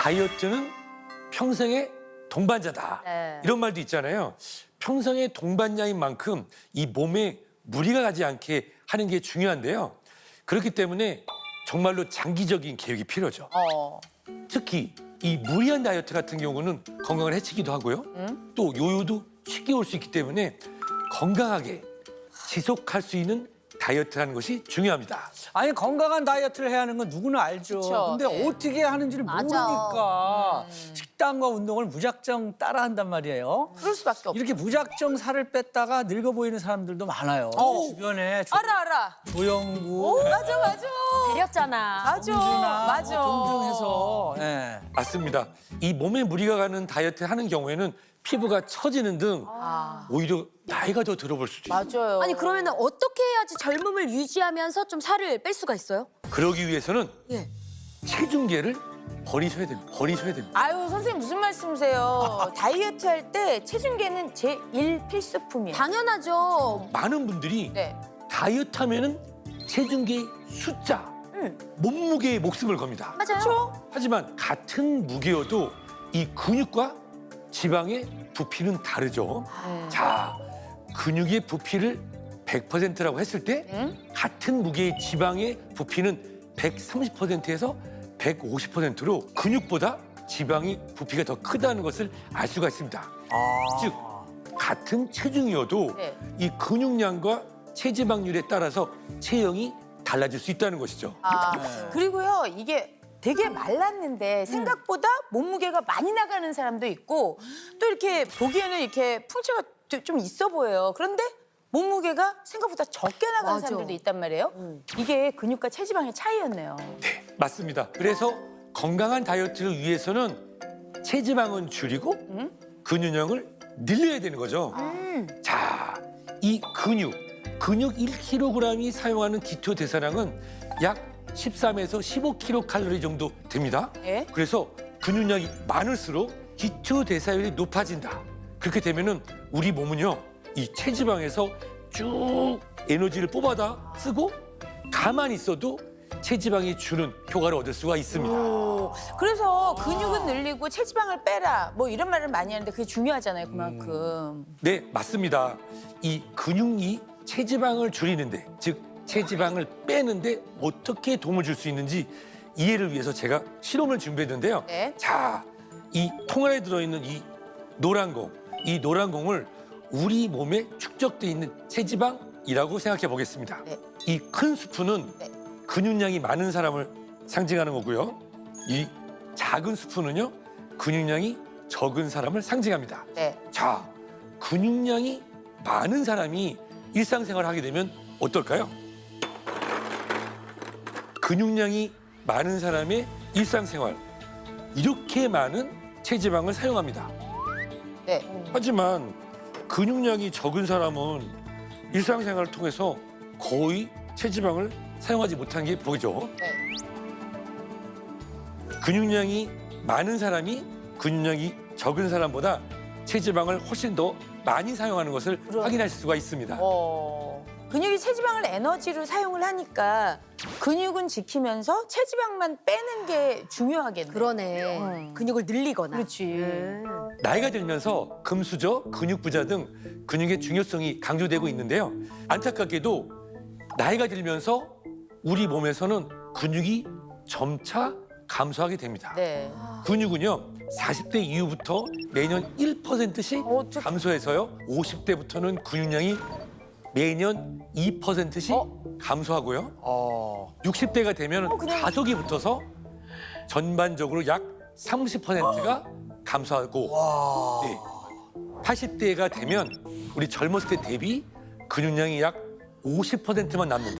다이어트는 평생의 동반자다. 네. 이런 말도 있잖아요. 평생의 동반자인 만큼 이 몸에 무리가 가지 않게 하는 게 중요한데요. 그렇기 때문에 정말로 장기적인 계획이 필요하죠. 특히 이 무리한 다이어트 같은 경우는 건강을 해치기도 하고요. 또 요요도 쉽게 올 수 있기 때문에 건강하게 지속할 수 있는 다이어트라는 것이 중요합니다. 아니 건강한 다이어트를 해야 하는 건 누구나 알죠. 그쵸, 근데 네. 어떻게 하는지를 맞아. 모르니까 식단과 운동을 무작정 따라한단 말이에요. 그럴 수밖에 없어. 이렇게 무작정 살을 뺐다가 늙어 보이는 사람들도 많아요. 주변에 알아. 조영구, 맞아. 배렸잖아. 맞아. 등등 해서 예. 맞습니다. 이 몸에 무리가 가는 다이어트 하는 경우에는 피부가 처지는 등 오히려 나이가 더 들어볼 수도 있어요. 맞아요. 아니 그러면 어떻게 해야지 젊음을 유지하면서 좀 살을 뺄 수가 있어요? 그러기 위해서는 예. 체중계를 버리셔야 됩니다. 아유, 선생님 무슨 말씀이세요? 다이어트 할 때 체중계는 제1 필수품이에요. 당연하죠. 많은 분들이 네. 다이어트 하면은 체중계의 숫자, 몸무게에 목숨을 겁니다. 맞아요. 하지만 같은 무게여도 이 근육과 지방의 부피는 다르죠. 자, 근육의 부피를 100%라고 했을 때 같은 무게의 지방의 부피는 130%에서 150%로 근육보다 지방의 부피가 더 크다는 것을 알 수가 있습니다. 즉, 같은 체중이어도 네. 이 근육량과 체지방률에 따라서 체형이 달라질 수 있다는 것이죠. 그리고요, 이게 되게 말랐는데 생각보다 몸무게가 많이 나가는 사람도 있고 또 이렇게 보기에는 이렇게 풍채가 좀 있어 보여요. 그런데 몸무게가 생각보다 적게 나가는 맞아. 사람들도 있단 말이에요. 이게 근육과 체지방의 차이였네요. 맞습니다. 그래서 건강한 다이어트를 위해서는 체지방은 줄이고 근육량을 늘려야 되는 거죠. 자, 이 근육 1kg이 사용하는 기초 대사량은 약 13에서 15kcal 정도 됩니다. 예? 그래서 근육량이 많을수록 기초 대사율이 높아진다. 그렇게 되면은 우리 몸은요, 이 체지방에서 쭉 에너지를 뽑아다 쓰고 가만히 있어도 체지방이 주는 효과를 얻을 수가 있습니다. 그래서 근육은 늘리고 체지방을 빼라 뭐 이런 말을 많이 하는데 그게 중요하잖아요, 그만큼. 네, 맞습니다. 이 근육이 체지방을 줄이는데, 즉 체지방을 빼는데 어떻게 도움을 줄 수 있는지 이해를 위해서 제가 실험을 준비했는데요. 네. 자, 이 통 안에 들어있는 이 노란 공을 우리 몸에 축적돼 있는 체지방이라고 생각해 보겠습니다. 네. 이 큰 스푼은 네. 근육량이 많은 사람을 상징하는 거고요. 이 작은 스푼은요, 근육량이 적은 사람을 상징합니다. 네. 자, 근육량이 많은 사람이 일상생활을 하게 되면 어떨까요? 근육량이 많은 사람의 일상생활, 이렇게 많은 체지방을 사용합니다. 네. 하지만 근육량이 적은 사람은 일상생활을 통해서 거의 체지방을 사용하지 못한 게 보이죠. 네. 근육량이 많은 사람이 근육량이 적은 사람보다 체지방을 훨씬 더 많이 사용하는 것을 확인하실 수가 있습니다. 근육이 체지방을 에너지로 사용을 하니까 근육은 지키면서 체지방만 빼는 게 중요하겠네. 그러네. 근육을 늘리거나. 그렇지. 나이가 들면서 금수저, 근육 부자 등 근육의 중요성이 강조되고 있는데요. 안타깝게도 나이가 들면서 우리 몸에서는 근육이 점차 감소하게 됩니다. 네. 근육은요, 40대 이후부터 매년 1%씩 어떡해. 감소해서요, 50대부터는 근육량이 매년 2%씩 감소하고요. 60대가 되면 가속이 붙어서 전반적으로 약 30%가 감소하고, 네, 80대가 되면 우리 젊었을 때 대비 근육량이 약 50%만 남는다.